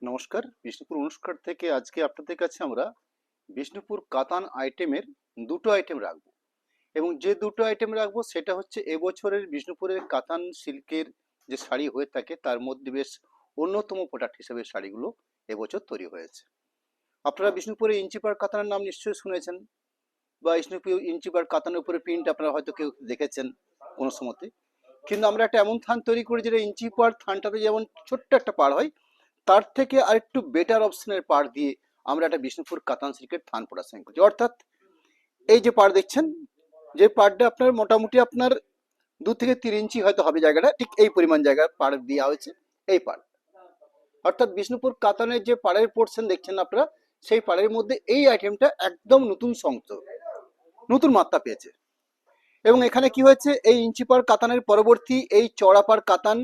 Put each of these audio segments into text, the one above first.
নমস্কার, বিষ্ণুপুর অনুষ্ঠান থেকে আজকে আপনাদের কাছে আমরা বিষ্ণুপুর কাতান আইটেমের দুটো আইটেম রাখবো। এবং যে দুটো আইটেম রাখবো সেটা হচ্ছে এবছরের বিষ্ণুপুরের কাতান সিল্কের যে শাড়ি হয়ে থাকে তার মধ্যে বেশ অন্যতম প্রোডাক্ট হিসেবে শাড়িগুলো এবছর তৈরি হয়েছে। আপনারা বিষ্ণুপুরে ইঞ্চিপার কাতানের নাম নিশ্চয়ই শুনেছেন, বা বিষ্ণুপুর ইঞ্চিপার কাতানের উপরে প্রিন্ট আপনারা হয়তো কেউ দেখেছেন কোনো সময়তে। কিন্তু আমরা একটা এমন থান তৈরি করি যেটা ইঞ্চিপার থানটাতে যেমন ছোট্ট একটা পাড় হয়, তার থেকে আরেকটু বেটার অপশনের পাড় দিয়ে আমরা একটা বিষ্ণুপুর কাতান সিল্কের থান প্রোডাকশন করছি। অর্থাৎ এই যে পাড় দেখছেন, যে পাড়টা আপনার মোটামুটি আপনার 2 থেকে 3 ইঞ্চি হয়তো হবে জায়গাটা, ঠিক এই পরিমাণ জায়গায় পাড় দেওয়া হয়েছে এই পাড়। অর্থাৎ বিষ্ণুপুর কাতানের যে পাড়ের পোর্শন দেখছেন আপনারা, সেই পাড়ের মধ্যে এই আইটেমটা একদম নতুন সংযোগ, নতুন মাত্রা পেয়েছে। এবং এখানে কি হয়েছে, এই ইঞ্চি পাড় কাতানের পরবর্তী এই চড়া পাড় কাতান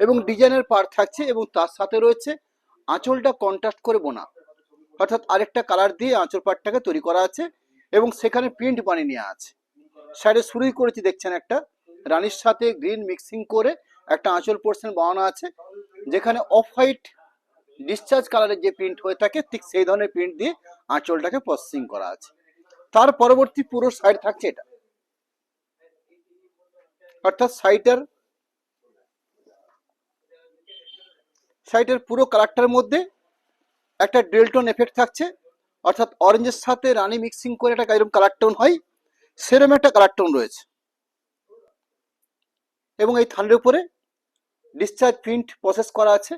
এবং ডিজাইনের পাড় থাকছে, এবং তার সাথে রয়েছে আঁচলটা কন্ট্রাস্ট করে বোনা, অর্থাৎ আরেকটা কালার দিয়ে আঁচল পাড়টাকে তৈরি করা আছে এবং সেখানে প্রিন্ট বানিয়ে নেওয়া আছে। সাইডে শুরুই করেছি দেখছেন একটা রানীর সাথে গ্রিন মিক্সিং করে একটা আঁচল পোর্শন বানানো আছে, যেখানে অফ হোয়াইট ডিসচার্জ কালারের যে প্রিন্ট হয়ে থাকে ঠিক সেই ধরনের প্রিন্ট দিয়ে আঁচলটাকে প্রসেসিং করা আছে। তার পরবর্তী পুরো সাইড থাকছে এটা, অর্থাৎ সাইডের পুরো কালারটার মধ্যে একটা ডেলটোন এফেক্ট থাকছে, অর্থাৎ অরেঞ্জের সাথে রানী মিক্সিং করে একটা এরকম কালার টোন হয়, সেরকম একটা কালার টোন রয়েছে। এবং এই থানের উপরে ডিসচার্জ প্রিন্ট প্রসেস করা আছে,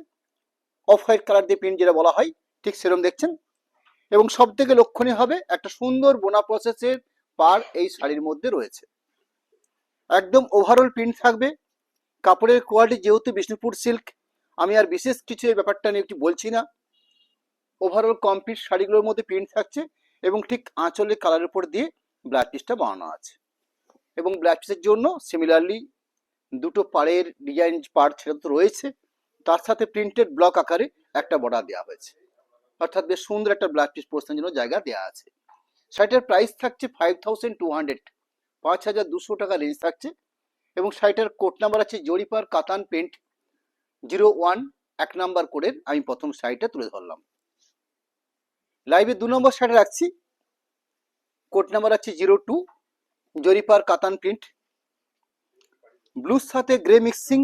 অফ হোয়াইট কালার দিয়ে প্রিন্ট যেটা বলা হয় ঠিক সেরকম দেখছেন। এবং সব থেকে লক্ষণীয় হবে একটা সুন্দর বোনা প্রসেসের পার এই শাড়ির মধ্যে রয়েছে। একদম ওভারঅল প্রিন্ট থাকবে। কাপড়ের কোয়ালিটি যেহেতু বিষ্ণুপুর সিল্ক, আমি আর বিশেষ কিছু এই ব্যাপারটা নিয়ে একটু বলছি না। ওভারঅল কমপ্লিট শাড়িগুলোর মধ্যে প্রিন্ট থাকছে এবং ঠিক আঁচলের কালারের উপর দিয়ে ব্ল্যাক পিসটা বানানো আছে। এবং ব্ল্যাক পিসের জন্য সিমিলারলি দুটো পাড়ের ডিজাইন পাড় ছেড়ে তো রয়েছে, তার সাথে প্রিন্টেড ব্লক আকারে একটা বর্ডার দেওয়া হয়েছে, অর্থাৎ বেশ সুন্দর একটা ব্ল্যাক পিস পোস্টের জন্য জায়গা দেওয়া আছে। শাড়িটার প্রাইস থাকছে 5200, 5200 টাকা রেঞ্জ থাকছে। এবং শাড়িটার কোড নাম্বার আছে জরিপার কাতান প্রিন্ট 01, 1 নাম্বার কোডের আমি প্রথম শাড়িটা তুলে ধরলাম। লাইভে 2 নম্বর শাড়ি রাখছি, কোড নাম্বার আছে 02, জরিপার কাতান প্রিন্ট, ব্লুর সাথে গ্রে মিক্সিং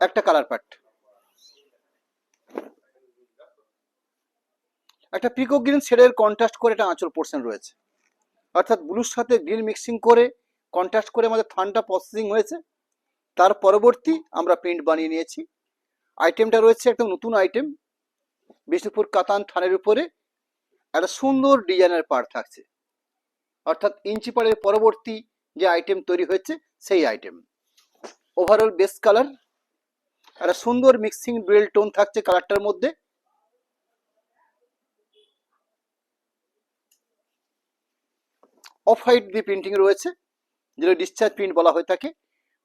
একটা কালার প্যাট, একটা পিকো গ্রিন শেডের কন্ট্রাস্ট করে একটা আঁচল পোর্শন রয়েছে, অর্থাৎ ব্লুর সাথে গ্রিন মিক্সিং করে কন্ট্রাস্ট করে আমাদের থানটা প্রসেসিং হয়েছে। তার পরবর্তী আমরা প্রিন্ট বানিয়ে নিয়েছি। আইটেমটা রয়েছে একদম নতুন আইটেম, বিষ্ণুপুর কাতান থানের উপরে একটা সুন্দর ডিজাইনের পাড় থাকছে, অর্থাৎ ইঞ্চি পাড়ের পরবর্তী যে আইটেম তৈরি হয়েছে সেই আইটেম। ওভারঅল বেস কালার, একটা সুন্দর মিক্সিং ডুয়েল টোন থাকছে কালারটার মধ্যে। অফ হোয়াইট দিয়ে প্রিন্টিং রয়েছে, যেটা ডিসচার্জ প্রিন্ট বলা হয়ে থাকে।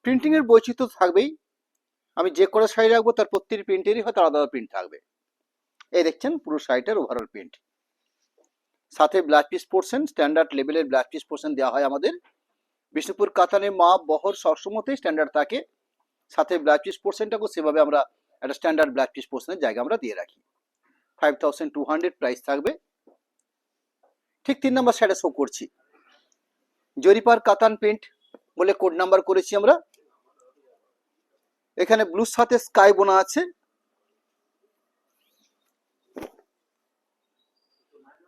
প্রিন্টিং এর বৈচিত্র্য থাকবেই, আমি যে কটা শাড়ি রাখবো তার প্রত্যেকটি প্রিন্টেরই হয়তো আলাদা আলাদা প্রিন্ট থাকবে। এই দেখছেন পুরো শাড়িটার ওভারঅল প্রিন্ট, সাথে ব্লাউজ পিস পোর্শন স্ট্যান্ডার্ড লেভেলের ব্লাউজ পিস পোর্শন দেওয়া হয় আমাদের। বিষ্ণুপুর কাতানের মাপ বহর সবসময়তেই স্ট্যান্ডার্ড থাকে, সাথে ব্লাউজ পিস পোর্শনটাকেও সেভাবে আমরা একটা স্ট্যান্ডার্ড ব্লাউজ পিস পোর্শনের জায়গা আমরা দিয়ে রাখি। 5200 প্রাইস থাকবে। ঠিক 3 নম্বর শাড়ি শো করছি, জরিপার কাতান প্রিন্ট বলে কোড নাম্বার করেছি আমরা। এখানে ব্লুর সাথে স্কাই বোনা আছে,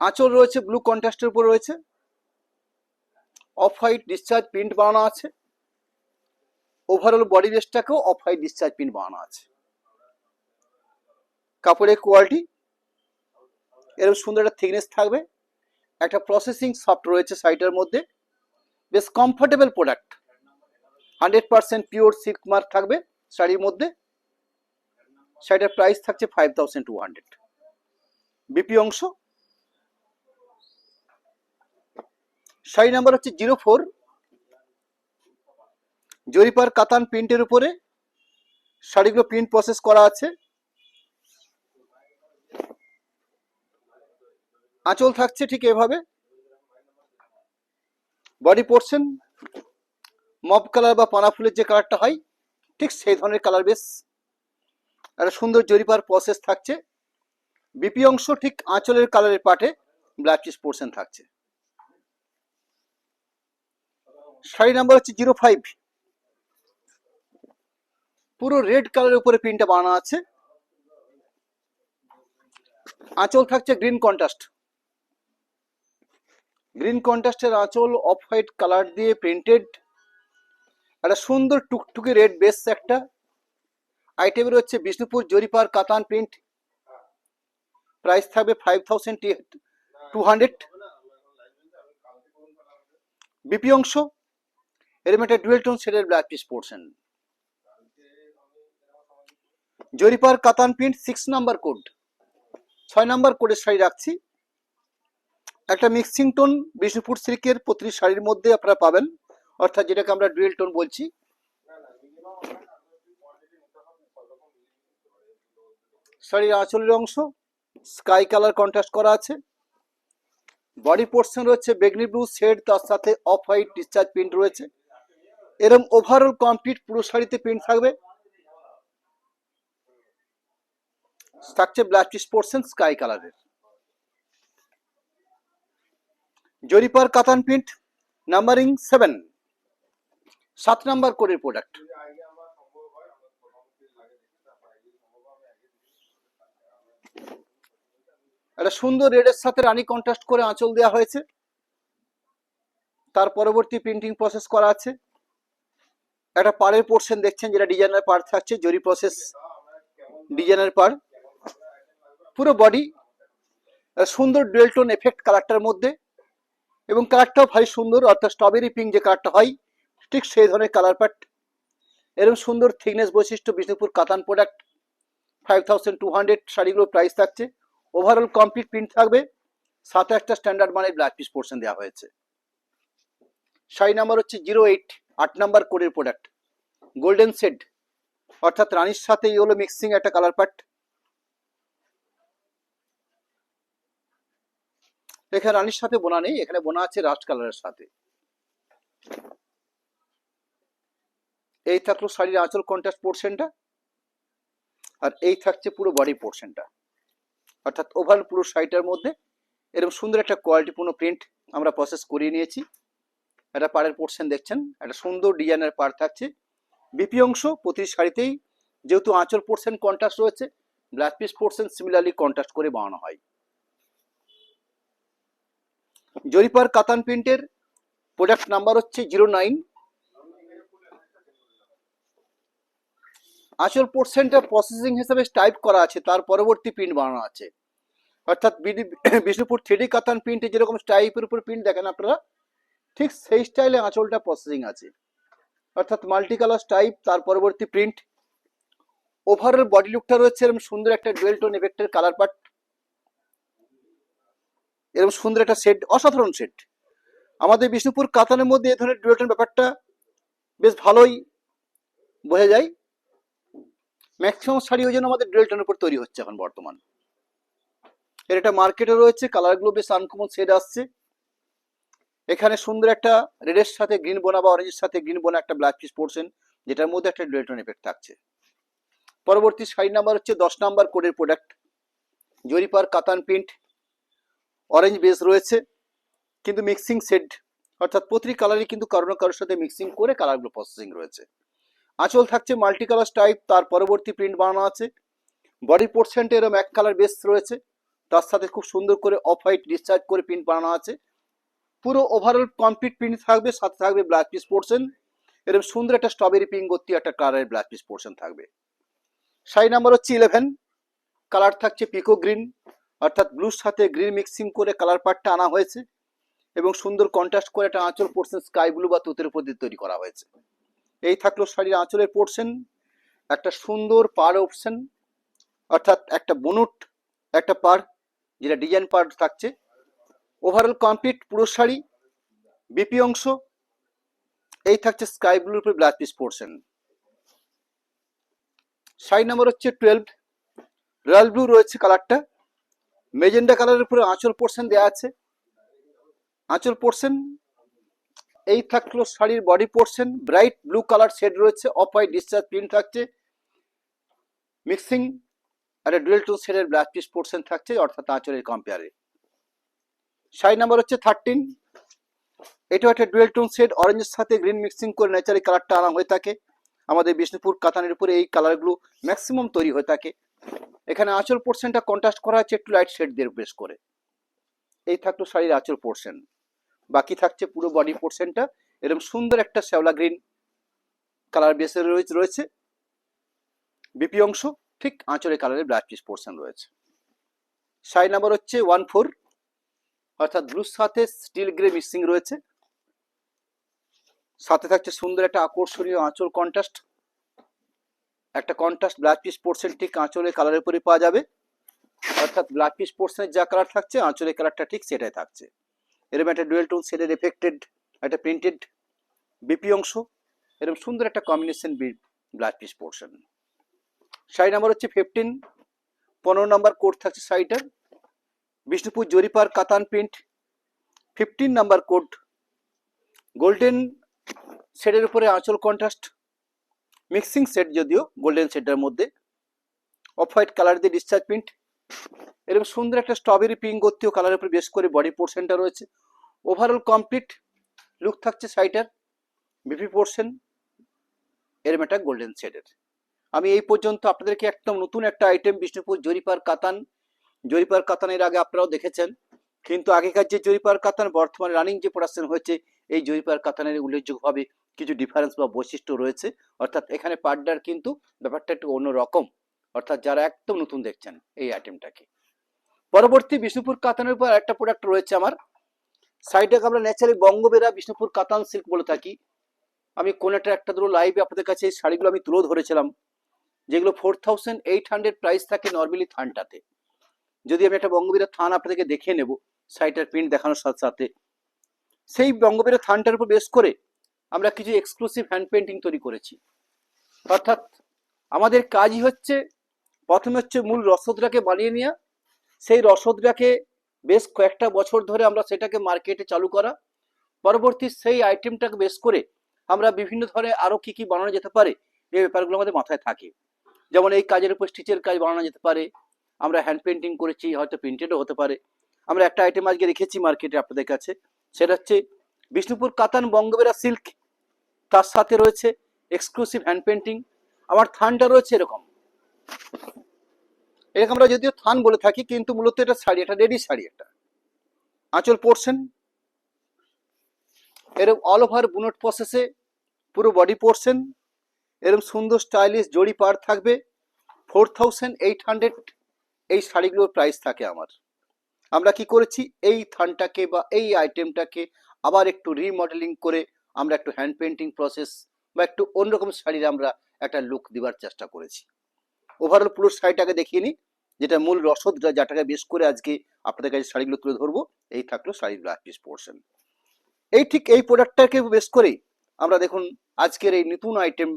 আঁচল রয়েছে ব্লু কন্ট্রাস্টের উপর রয়েছে, অফ হোয়াইট ডিসচার্জ প্রিন্ট বানানো আছে। ওভারঅল বডি বেসটাকেও অফ হোয়াইট ডিসচার্জ প্রিন্ট বানানো আছে। কাপড়ের কোয়ালিটি এরকম সুন্দর একটা থিকনেস থাকবে, একটা প্রসেসিং সফট রয়েছে শাড়িটার মধ্যে, বেশ comfortable product. 100% pure silk mark থাকবে শাড়ির মধ্যে। শাড়িটার প্রাইস থাকছে 5200। বিপি অংশ, শাড়ি নাম্বার হচ্ছে 04, জরিপার কাতান প্রিন্টের উপরে শাড়িগুলো প্রিন্ট প্রসেস করা আছে। আঁচল থাকছে ঠিক এভাবে, বডি পোর্শন মব কালার বা পানা ফুলের যে কালারটা হয় ঠিক সেই ধরনের কালার বেস, একটা সুন্দর জরিপার প্রসেস থাকছে। বিপি অংশ ঠিক আঁচলের কালারের পাটে ব্লাউজ পিস পোর্শন থাকছে। শাড়ি নাম্বার হচ্ছে 05, পুরো রেড কালারের উপরে প্রিন্টটা বানানো আছে। আঁচল থাকছে গ্রিন কন্ট্রাস্ট, গ্রিন কন্ট্রাস্টের আঁচল অফ হোয়াইট কালার দিয়ে প্রিন্টেড, একটা সুন্দর টুকটুকে রেড বেস একটা আইটেমের হচ্ছে বিষ্ণুপুর জরিপার কাতান প্রিন্ট। প্রাইস থাকবে 5200। বিপি অংশ এরম একটা ডুয়েল টোন শেডের ব্ল্যাক পিস পোর্শন। জরিপার কাতান প্রিন্ট 6 নাম্বার কোড, 6 নাম্বার কোডের শাড়ি রাখছি। একটা মিক্সিং টোন বিষ্ণুপুর সিল্কের প্রতিটি শাড়ির মধ্যে আপনারা পাবেন, অর্থাৎ যেটাকে আমরা ডুয়েল টোন বলছি। শাড়ির আঁচলের অংশ স্কাই কালার কন্ট্রাস্ট করা আছে। বডি পোর্শন রয়েছে বেগনি ব্লু শেড, তার সাথে অফ হোয়াইট ডিসচার্জ প্রিন্ট রয়েছে। এরকম ওভারঅল কমপ্লিট পুরো শাড়িতে প্রিন্ট থাকবে। থাকছে ব্ল্যাক পিস পোর্শন স্কাই কালারের। জরিপার কাতান প্রিন্ট নাম্বারিং 7, 7 নাম্বার কোডের প্রোডাক্ট। একটা সুন্দর রেডের সাথে রানী কন্ট্রাস্ট করে আঁচল দেওয়া হয়েছে, তার পরবর্তী প্রিন্টিং প্রসেস করা আছে। একটা পাড়ের পোর্শন দেখছেন যেটা ডিজাইনার পাড় থাকছে, জরি প্রসেস ডিজাইনার পাড়। পুরো বডি সুন্দর ডুয়েল টোন এফেক্ট কালারটার মধ্যে, এবং কালারটাও ভারী সুন্দর, অর্থাৎ স্ট্রবেরি পিঙ্ক যে কালারটা হয় ঠিক সেই ধরনের কালার পাট। এরকম সুন্দর থিকনেস বৈশিষ্ট্য বিষ্ণুপুর কাতান প্রোডাক্ট। 5200 শাড়িগুলো প্রাইস থাকছে। ওভারঅল কমপ্লিট প্রিন্ট থাকবে, সাথে একটা স্ট্যান্ডার্ড মানের ব্ল্যাক পিস পোর্শন দেওয়া হয়েছে। শাড়ি নাম্বার হচ্ছে 08, 8 নাম্বার কোডের প্রোডাক্ট। গোল্ডেন শেড, অর্থাৎ রানীর সাথে ইয়েলো মিক্সিং একটা কালার পাট। এখানে রানীর সাথে বোনা নেই, এখানে বোনা আছে রাস্ট কালারের সাথে। এই থাকলো শাড়ির আঁচল কন্ট্রাস্ট পোর্শনটা, আর এই থাকছে পুরো বডি পোর্শনটা, অর্থাৎ ওভারঅল পুরো শাড়িটার মধ্যে এরকম সুন্দর একটা কোয়ালিটিপূর্ণ প্রিন্ট আমরা প্রসেস করিয়ে নিয়েছি। একটা পাড়ের পোর্শন দেখছেন, একটা সুন্দর ডিজাইনের পাড় থাকছে। বিপি অংশ প্রতি শাড়িতেই যেহেতু আঁচল পোর্শন কন্ট্রাস্ট রয়েছে, black piece portion similarly contrast করে বানানো হয়। জরিপার কাতান প্রিন্টের প্রোডাক্ট নাম্বার হচ্ছে 09। আঁচল পোর্শনটা প্রসেসিং হিসেবে টাইপ করা আছে, তার পরবর্তী প্রিন্ট বানানো আছে। অর্থাৎ বিষ্ণুপুর 3D কাতান প্রিন্টে যেরকম টাইপের উপর প্রিন্ট দেখেন আপনারা, ঠিক সেই স্টাইলে আঁচলটা প্রসেসিং আছে, অর্থাৎ মাল্টি কালার টাইপ, তার পরবর্তী প্রিন্ট। ওভারঅল বডি লুকটা রয়েছে এরকম সুন্দর একটা ডুয়েল টোন এফেক্টের কালার পাট, এরকম সুন্দর একটা সেট, অসাধারণ সেট। আমাদের বিষ্ণুপুর কাতানের মধ্যে এই ধরনের ডুয়েল টোন ব্যাপারটা বেশ ভালোই বোঝা যায়। ম্যাক্সিমাম শাড়ি ওই জন্য আমাদের ডুয়েল টোনের উপর তৈরি হচ্ছে এখন বর্তমান। এর একটা মার্কেটে রয়েছে, কালারগুলো বেশ আনকমন শেড আসছে। এখানে সুন্দর একটা রেডের সাথে গ্রিন বোনা বা অরেঞ্জের সাথে গ্রিন বোনা একটা ব্ল্যাক পিস পোর্শন, যেটার মধ্যে একটা ডুয়েল টোন এফেক্ট থাকছে। পরবর্তী শাড়ি নাম্বার হচ্ছে 10 নাম্বার কোডের প্রোডাক্ট। জরিপার কাতান প্রিন্ট, অরেঞ্জ বেস রয়েছে কিন্তু মিক্সিং শেড, অর্থাৎ প্রতিটি কালারই কিন্তু কারো না কারোর সাথে মিক্সিং করে কালারগুলো প্রসেসিং রয়েছে। আঁচল থাকছে মাল্টি কালার টাইপ, তার পরবর্তী প্রিন্ট বানানো আছে। বডি পোর্শনটা এরকম এক কালার বেস রয়েছে, তার সাথে খুব সুন্দর করে অফ হোয়াইট ডিসচার্জ করে প্রিন্ট বানানো আছে। পুরো ওভারঅল কমপ্লিট প্রিন্ট থাকবে, সাথে থাকবে ব্ল্যাক পিস পোর্শন। এরকম সুন্দর একটা স্ট্রবেরি পিঙ্ক ভর্তি একটা কালারের ব্ল্যাক পিস পোর্শন থাকবে। শাড়ি নাম্বার হচ্ছে 11, কালার থাকছে পিকো গ্রিন, অর্থাৎ ব্লুর সাথে গ্রিন মিক্সিং করে কালার পার্টটা আনা হয়েছে, এবং সুন্দর কন্ট্রাস্ট করে একটা আঁচল পোর্শন স্কাই ব্লু বা তুতের উপর দিয়ে তৈরি করা হয়েছে। এই থাকলো শাড়ির আঁচলের পোর্শন। একটা সুন্দর পাড় অপশন, অর্থাৎ একটা বনুট একটা পাড়, যেটা ডিজাইন পাড় থাকছে। ওভারঅল কমপ্লিট পুরো শাড়ি। বিপি অংশ এই থাকছে স্কাই ব্লুর উপর black piece portion. Sari number হচ্ছে 12, রয়্যাল ব্লু রয়েছে কালারটা, মেজেন্ডা কালারের উপরে আঁচল পোর্শন দেওয়া আছে। আঁচল পোর্শন এই থাকলো শাড়ির body portion, bright blue colour shade রয়েছে, অফ হোয়াইট ডিসচার্জ প্রিন্ট থাকছে, মিক্সিং একটা ডুয়েল টোন শেডের ব্লাউজ পিস পোর্শন থাকছে, অর্থাৎ আঁচলের কম্পেয়ারে। শাড়ি নাম্বার হচ্ছে 13। এটাও একটা ডুয়েল টোন শেড, অরেঞ্জের সাথে গ্রিন মিক্সিং করে ন্যাচারালি কালারটা আনা হয়ে থাকে। আমাদের বিষ্ণুপুর কাতানের উপরে এই কালারগুলো ম্যাক্সিমাম তৈরি হয়ে থাকে। এখানে আঁচল পোর্শনটা কন্ট্রাস্ট করা হচ্ছে একটু লাইট শেড দিয়ে বেশ করে। এই থাকলো শাড়ির আঁচল পোর্শন। বাকি থাকছে পুরো বডি পোর্শনটা এরকম সুন্দর একটা শ্যাওলা গ্রিন কালার বেসে রয়েছে। বিপি অংশ ঠিক আঁচলের কালারের ব্লাউজ পিস পোর্শন রয়েছে। শাড়ি নাম্বার হচ্ছে 14, অর্থাৎ ব্লুর সাথে স্টিল গ্রে মিক্সিং রয়েছে। সাথে থাকছে সুন্দর একটা আকর্ষণীয় আঁচল কন্ট্রাস্ট, একটা কন্ট্রাস্ট ব্লাউজ পিস পোর্শন ঠিক আঁচলের কালারের উপরে পাওয়া যাবে, অর্থাৎ ব্লাউজ পিস পোর্শনের যা কালার থাকছে আঁচলের কালারটা ঠিক সেটাই থাকছে। এরকম একটা ডুয়েল টোন শেডের এফেক্টেড একটা প্রিন্টেড বিপি অংশ, এরকম সুন্দর একটা combination blouse piece portion. Sari number হচ্ছে 15, 15 নাম্বার কোড থাকছে শাড়িটার, বিষ্ণুপুর জরিপার কাতান প্রিন্ট। 15 নাম্বার কোড, গোল্ডেন শেডের উপরে আঁচল কন্ট্রাস্ট মিক্সিং সেট, যদিও গোল্ডেন শেডের মধ্যে অফ হোয়াইট কালার দিয়ে ডিসচার্জ প্রিন্ট। এরকম সুন্দর একটা স্ট্রবেরি পিঙ্ক গতীয় কালারের উপরে বেশ করে বডি পোর্শনটা রয়েছে। ওভারঅল কমপ্লিট লুক থাকছে শাড়িটার বিপি পোর্শন এরকম একটা গোল্ডেন শেডের। আমি এই পর্যন্ত আপনাদেরকে একদম নতুন একটা আইটেম বিষ্ণুপুর জরিপার কাতান, জরিপার কাতানের আগে আপনারাও দেখেছেন, কিন্তু আগেকার যে জরিপার কাতান বর্তমানে রানিং যে প্রোডাকশন হয়েছে এই জরিপার কাতানের উল্লেখযোগ্যভাবে কিছু ডিফারেন্স বা বৈশিষ্ট্য রয়েছে, অর্থাৎ এখানে পার্টনার কিন্তু ব্যাপারটা একটু অন্যরকম, অর্থাৎ যারা একদম নতুন দেখছেন এই আইটেমটাকে। পরবর্তী বিষ্ণুপুর কাতানের উপর একটা প্রোডাক্ট রয়েছে আমার, সাইডটাকে আমরা ন্যাচারালি বঙ্গবেরা বিষ্ণুপুর কাতান সিল্ক বলে থাকি। আমি কোন একটা ধরো লাইভে আপনাদের কাছে এই শাড়িগুলো আমি তুলে ধরেছিলাম, যেগুলো 4800 প্রাইস থাকে নর্মালি থানটাতে। যদি আমি একটা বঙ্গবীরা থান আপনাদেরকে দেখিয়ে নেব শাড়িটার প্রিন্ট দেখানোর সাথে সাথে, সেই বঙ্গবীরা থানটার উপর বেস করে আমরা কিছু এক্সক্লুসিভ হ্যান্ড পেন্টিং তৈরি করেছি। অর্থাৎ আমাদের কাজই হচ্ছে প্রথমে হচ্ছে মূল রসদটাকে বানিয়ে নেওয়া, সেই রসদটাকে বেশ কয়েকটা বছর ধরে আমরা সেটাকে মার্কেটে চালু করা, পরবর্তী সেই আইটেমটাকে বেস করে আমরা বিভিন্ন ধরনের আরো কি কি বানানো যেতে পারে এই ব্যাপারগুলো আমাদের মাথায় থাকে। যেমন এই কাজের উপর স্টিচের কাজ বানানো যেতে পারে, আমরা হ্যান্ড পেন্টিং করেছি, হয়তো প্রিন্টেডও হতে পারে। আমরা একটা আইটেম আজকে রেখেছি মার্কেটে আপনাদের কাছে, সেটা হচ্ছে বিষ্ণুপুর কাতান বঙ্গবেরা সিল্ক, তার সাথে রয়েছে এক্সক্লুসিভ হ্যান্ড পেন্টিং। আমার থানটা রয়েছে এরকম, এরকম আমরা যদিও থান বলে থাকি কিন্তু মূলত এটা শাড়ি, এটা রেডি শাড়ি, একটা আঁচল পোর্শন এরকম অল ওভার বুনট প্রসেসে পুরো বডি পোর্শন, এরকম সুন্দর স্টাইলিশ জড়ি পার থাকবে। 4800 এই শাড়িগুলোর প্রাইস থাকে আমার। আমরা কি করেছি এই থানটাকে বা এই আইটেমটাকে আবার একটু রিমডেলিং করে আমরা একটু হ্যান্ড পেন্টিং প্রসেস বা একটু অন্যরকম শাড়ির আমরা একটা লুক দেওয়ার চেষ্টা করেছি। ওভারঅল পুরো শাড়িটাকে দেখিয়ে নিই, যেটা মূল রসদটা যেটাকে বেশ করে আজকে আপনাদের কাছে শাড়িগুলো তুলে ধরবো। এই থাকলো শাড়ির ব্লাউজ পিস পোর্শন। এই ঠিক এই প্রোডাক্টটাকে বেস করে আমরা দেখুন আজকের এই নতুন আইটেম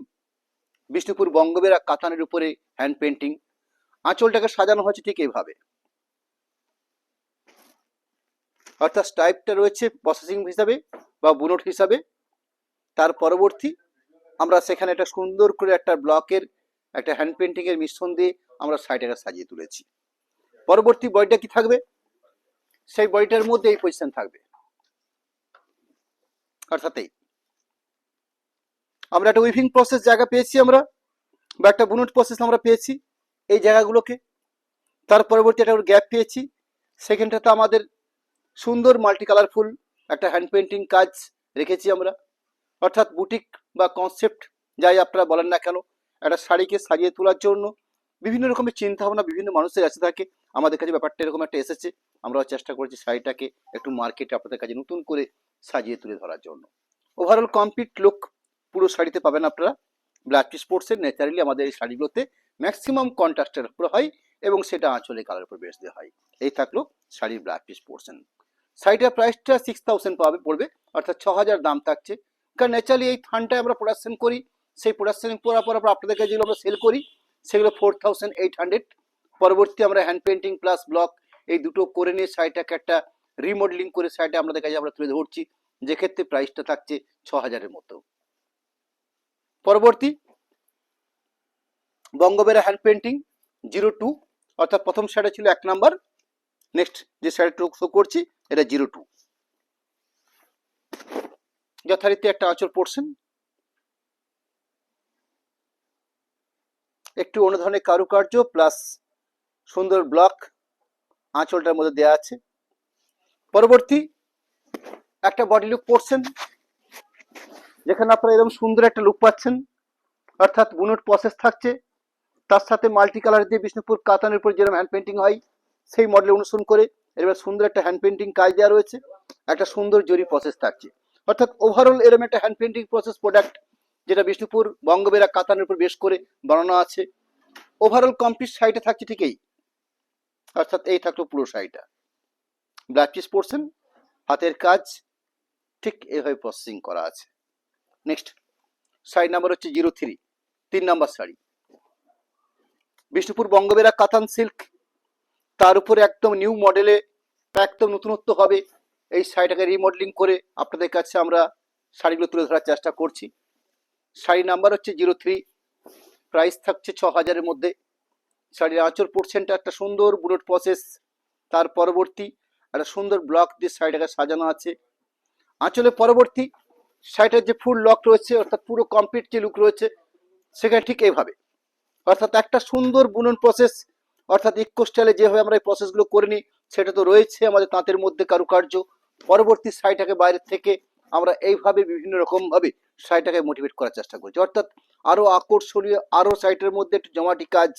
বিষ্ণুপুর বঙ্গবেরা কাতানের উপরে হ্যান্ড পেন্টিং, আঁচলটাকে সাজানো হয়েছে ঠিক এইভাবে, অর্থাৎ স্টাইপটা রয়েছে প্রসেসিং হিসাবে বা বুনট হিসাবে। তার পরবর্তী আমরা সেখানে একটা সুন্দর করে একটা ব্লকের একটা হ্যান্ড পেন্টিং এর মিশ্রণ দিয়ে আমরা শাড়িটাকে সাজিয়ে তুলেছি। পরবর্তী বডিটা কি থাকবে, সেই বডিটার মধ্যে এই পজিশন থাকবে, অর্থাৎ এই আমরা একটা উইভিং প্রসেস জায়গা পেয়েছি আমরা, বা একটা বুনট প্রসেস আমরা পেয়েছি এই জায়গাগুলোকে। তার পরবর্তী একটা গ্যাপ পেয়েছি, সেখানটাতে আমাদের সুন্দর মাল্টি কালারফুল একটা হ্যান্ড পেন্টিং কাজ রেখেছি আমরা, অর্থাৎ বুটিক বা কনসেপ্ট যাই আপনারা বলেন না কেন, একটা শাড়িকে সাজিয়ে তোলার জন্য বিভিন্ন রকমের চিন্তা ভাবনা বিভিন্ন মানুষের কাছে থাকে। আমাদের কাছে ব্যাপারটা এরকম একটা এসেছে, আমরাও চেষ্টা করেছি শাড়িটাকে একটু মার্কেটে আপনাদের কাছে নতুন করে সাজিয়ে তুলে ধরার জন্য। ওভারঅল কমপ্লিট লুক পুরো শাড়িতে পাবেন আপনারা। ব্লাউজ পিস পোর্শন ন্যাচারালি আমাদের এই শাড়িগুলোতে ম্যাক্সিমাম কন্ট্রাস্টের উপর হয় এবং সেটা আঁচলে কালার উপর বেশ দেওয়া হয়। এই থাকলো শাড়ির ব্লাউজ পিস পোর্শন। শাড়িটার প্রাইসটা 6000 পড়বে, অর্থাৎ 6000 দাম থাকছে। কারণ ন্যাচারালি এই থানটায় আমরা প্রোডাকশন করি, সেই প্রোডাকশন করার পর আপনাদের কাছে যেগুলো আমরা সেল করি সেগুলো 4800। পরবর্তী আমরা হ্যান্ড পেন্টিং প্লাস ব্লক এই দুটো করে নিয়ে শাড়িটাকে একটা রিমডেলিং করে শাড়িটা আমাদের কাছে আমরা তুলে ধরছি, যে ক্ষেত্রে প্রাইসটা থাকছে 6000-এর মতো। পরবর্তী বঙ্গবেরা হ্যান্ড পেন্টিং 02 অর্থাৎ প্রথম শাড়িটা ছিল 1 নাম্বার, নেক্সট যে শাড়িটা শো করছি এটা 02। যথারীতি একটা আঁচল পোর্শন, একটু অন্য ধরনের কারুকার্য প্লাস সুন্দর ব্লক আঁচলটার মধ্যে দেওয়া আছে। পরবর্তী একটা বডি লুক পোর্শন, যেখানে আপনারা এরকম সুন্দর একটা লুক পাচ্ছেন, অর্থাৎ বুনট প্রসেস থাকছে, তার সাথে মাল্টি কালার দিয়ে বিষ্ণুপুর কাতানের উপর যেরকম হ্যান্ড পেন্টিং হয় সেই মডেল অনুসরণ করে এবার সুন্দর একটা হ্যান্ড পেন্টিং কাজ দেওয়া রয়েছে, একটা সুন্দর জরি প্রসেস থাকছে। অর্থাৎ ওভারঅল এরকম একটা হ্যান্ড পেন্টিং প্রসেস প্রোডাক্ট যেটা বিষ্ণুপুর বঙ্গবেরা কাতানের উপর বেশ করে বানানো আছে। ওভারঅল কমপ্লিট শাড়িটা থাকছে ঠিক এই, অর্থাৎ এই থাকলো পুরো শাড়িটা। ব্লাউজ পিস পোর্শন, হাতের কাজ ঠিক এইভাবে প্রসেসিং করা আছে। নেক্সট শাড়ি নাম্বার হচ্ছে 03, 3 নাম্বার শাড়ি, বিষ্ণুপুর বঙ্গবেরা কাতান সিল্ক, তার উপরে একদম নিউ মডেলে একদম নতুনত্ব হবে এই শাড়িটাকে রিমডেলিং করে আপনাদের কাছে আমরা শাড়িগুলো তুলে ধরার চেষ্টা করছি। শাড়ি নাম্বার হচ্ছে 03, প্রাইস থাকছে 6000-এর মধ্যে। শাড়ির আঁচল পোর্শনটা একটা সুন্দর বুলেট প্রসেস, তার পরবর্তী একটা সুন্দর ব্লক দিয়ে শাড়িটাকে সাজানো আছে। আঁচলের পরবর্তী শাড়িটার যে ফুল লক রয়েছে, অর্থাৎ পুরো কমপ্লিট যে লুক রয়েছে সেখানে ঠিক এইভাবে, অর্থাৎ একটা সুন্দর বুনন প্রসেস, অর্থাৎ ইকো স্টাইলে যেভাবে আমরা এই প্রসেসগুলো করে নিই সেটা তো রয়েছে আমাদের তাঁতের মধ্যে কারুকার্য। পরবর্তী শাড়িটাকে বাইরের থেকে আমরা এইভাবে বিভিন্ন রকম ভাবে শাড়িটাকে মোটিভেট করার চেষ্টা করছি, অর্থাৎ আরো আকর্ষণীয়, আরো শাড়িটার মধ্যে একটু জমাটি কাজ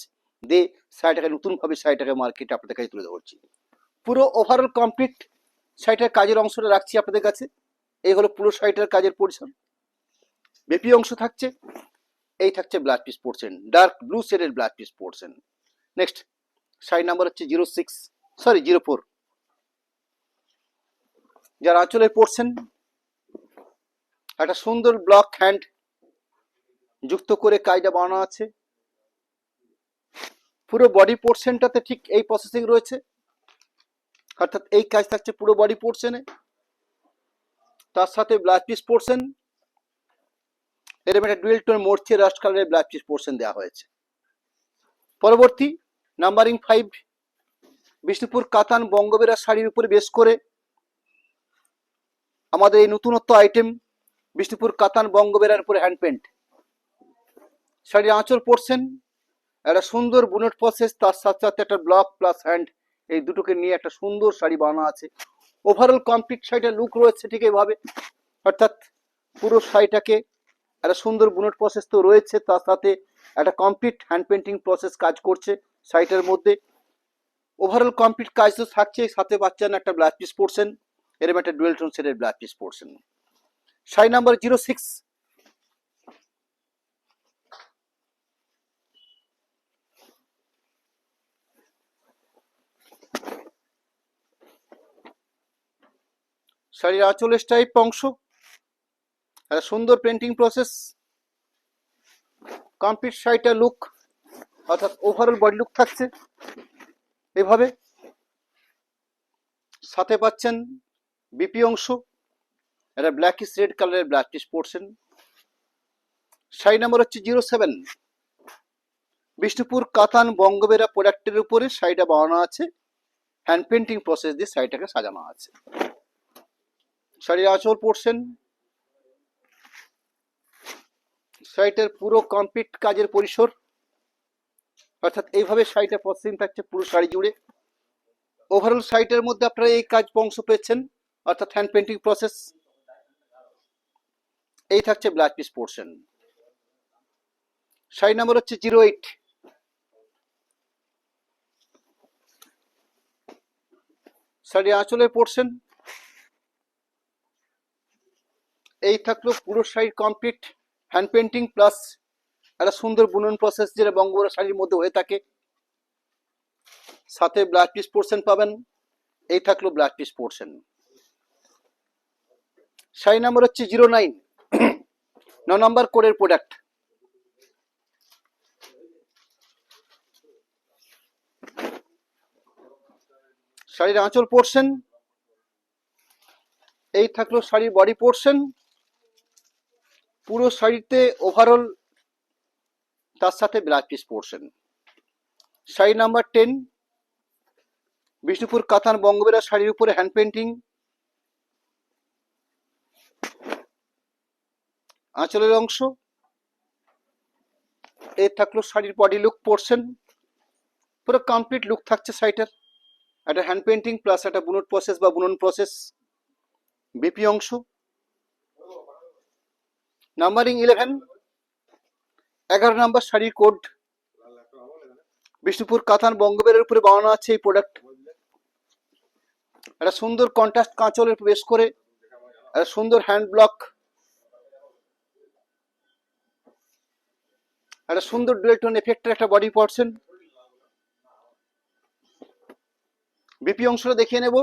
দিয়ে শাড়িটাকে নতুনভাবে শাড়িটাকে মার্কেটে আপনাদের কাছে তুলে ধরছি। পুরো ওভারঅল কমপ্লিট শাড়িটার কাজের অংশটা রাখছি আপনাদের কাছে। এই হলো পুরো শাড়িটার কাজের পরিশ্রম। বেপি অংশ থাকছে, এই থাকছে blouse piece portion, dark blue শেডের blouse piece portion. Next sari number হচ্ছে 04, যার আঁচলের পোর্শন একটা সুন্দর ব্লক হ্যান্ড যুক্ত করে কাজটা বানানো আছে। পুরো বডি পোর্শনটাতে ঠিক এই প্রসেসিং রয়েছে, অর্থাৎ এই কাজ থাকছে পুরো বডি পোর্শনে, তার সাথে ব্লাউজ পিস পোর্শন এরকম একটা ডুয়েল টোন মরচে রাস্ট কালারের ব্লাউজ পিস পোর্শন দেওয়া হয়েছে। পরবর্তী নাম্বারিং 5, বিষ্ণুপুর কাতান বঙ্গবেরা শাড়ির উপরে বেশ করে আমাদের এই নতুনত্ব আইটেম বিষ্ণুপুর কাতান বঙ্গবেরার উপরে হ্যান্ড পেন্ট। শাড়ির আঁচল পোর্শন একটা সুন্দর বুনট প্রসেস, তার সাথে সাথে একটা ব্লক প্লাস হ্যান্ড, এই দুটোকে নিয়ে একটা সুন্দর শাড়ি বানানো আছে। ওভারঅল কমপ্লিট শাড়িটার লুক রয়েছে ঠিক এইভাবে, অর্থাৎ পুরো শাড়িটাকে একটা সুন্দর বুনট প্রসেস তো রয়েছে, তার সাথে একটা কমপ্লিট হ্যান্ড পেন্টিং প্রসেস কাজ করছে শাড়িটার মধ্যে। ওভারঅল কমপ্লিট কাজ তো থাকছে, সাথে পাচ্ছেন একটা ব্লাউজ পিস পোর্শন, এরকম একটা ডুয়েল টোন শেডের blouse piece portion. Sari number 06, শাড়ির আঁচলের টাইপ অংশ একটা সুন্দর পেন্টিং প্রসেস, কমপ্লিট শাড়িটা লুক, অর্থাৎ ওভারঅল বডি লুক থাকছে এভাবে। সাথে পাচ্ছেন বিপি অংশ একটা ব্ল্যাকিশ রেড কালারের blouse piece portion. Sari number হচ্ছে 07, বিষ্ণুপুর কাতান বঙ্গবেরা প্রোডাক্টের উপরে শাড়িটা বানানো আছে, হ্যান্ড পেন্টিং প্রসেস দিয়ে শাড়িটাকে সাজানো আছে। শাড়ির আঁচল পোর্শন, শাড়িটার পুরো কমপ্লিট কাজের পরিসর, অর্থাৎ এইভাবে শাড়িটা প্রসেসিং থাকছে পুরো শাড়ি জুড়ে। ওভারঅল শাড়িটার মধ্যে আপনারা এই কাজ অংশ পেয়েছেন, অর্থাৎ হ্যান্ড পেন্টিং প্রসেস। এই থাকছে blouse piece portion. Sari number হচ্ছে 08, শাড়ির আঁচলের পোর্শন এই থাকলো পুরো শাড়ির কমপ্লিট হ্যান্ড পেন্টিং প্লাস একটা সুন্দর বুনন প্রসেস যেটা বঙ্গবরা শাড়ির মধ্যে হয়ে থাকে, সাথে ব্লাউজ পিস পোর্শন পাবেন। এই থাকলো blouse piece portion. Sari number হচ্ছে 09, 9 নম্বর কোডের প্রোডাক্ট। শাড়ির আঁচল পোর্শন এই থাকলো শাড়ির বডি পোর্শন, পুরো শাড়িতে ওভারঅল তার সাথে blouse piece portion. Sari number 10, Bishnupur কাতান বঙ্গবেরা শাড়ির উপরে হ্যান্ড পেন্টিং। আঁচলের অংশ এই থাকলো শাড়ির বডি লুক পোর্শন, পুরো কমপ্লিট লুক থাকছে শাড়িটার। একটা হ্যান্ড পেন্টিং প্লাস একটা বুনট প্রসেস বা বুনন প্রসেস। বিপি অংশ নাম্বারিং 11, 11 নাম্বার শাড়ির কোড। বিষ্ণুপুর কাতান বঙ্গবেরের উপরে বানানো আছে এই প্রোডাক্ট। একটা সুন্দর কন্ট্রাস্ট কাঁচলের বেশ করে একটা সুন্দর হ্যান্ড ব্লক, একটা সুন্দর ডুয়েল টোন এফেক্টের একটা বডি পোর্শন। বিপি অংশটা দেখিয়ে নেব।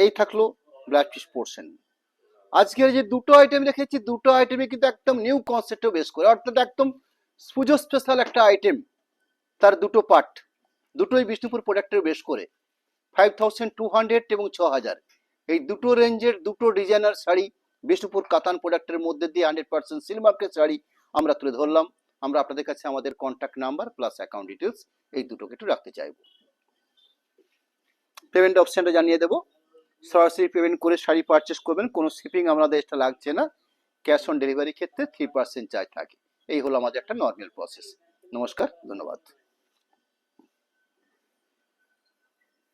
এই থাকলো ব্লাউজ পিস পোর্শন। আজকের যে দুটো আইটেম রেখেছি, দুটো আইটেমে কিন্তু একদম নিউ কনসেপ্টে বেশ করে, অর্থাৎ একদম পুজো স্পেশাল একটা আইটেম। তার দুটো পার্ট, দুটোই বিষ্ণুপুর প্রোডাক্টের বেশ করে 5200 এবং 6000, এই দুটো রেঞ্জের দুটো ডিজাইনার শাড়ি বিষ্ণুপুর কাতান প্রোডাক্টের মধ্যে দিয়ে 100% সিল্ক মার্কের শাড়ি আমরা তুলে ধরলাম। আমরা আপনাদের কাছে আমাদের contact number plus account details এই দুটোকে একটু রাখতে চাইব। পেমেন্ট অপশনটা জানিয়ে দেবো। সরাসরি পেমেন্ট করে শাড়ি পারচেস করবেন, কোনো শিপিং আমাদের এটা লাগছে না। ক্যাশ অন ডেলিভারি ক্ষেত্রে 3% চার্জ থাকে। এই হলো আমাদের একটা নর্মাল প্রসেস। নমস্কার, ধন্যবাদ।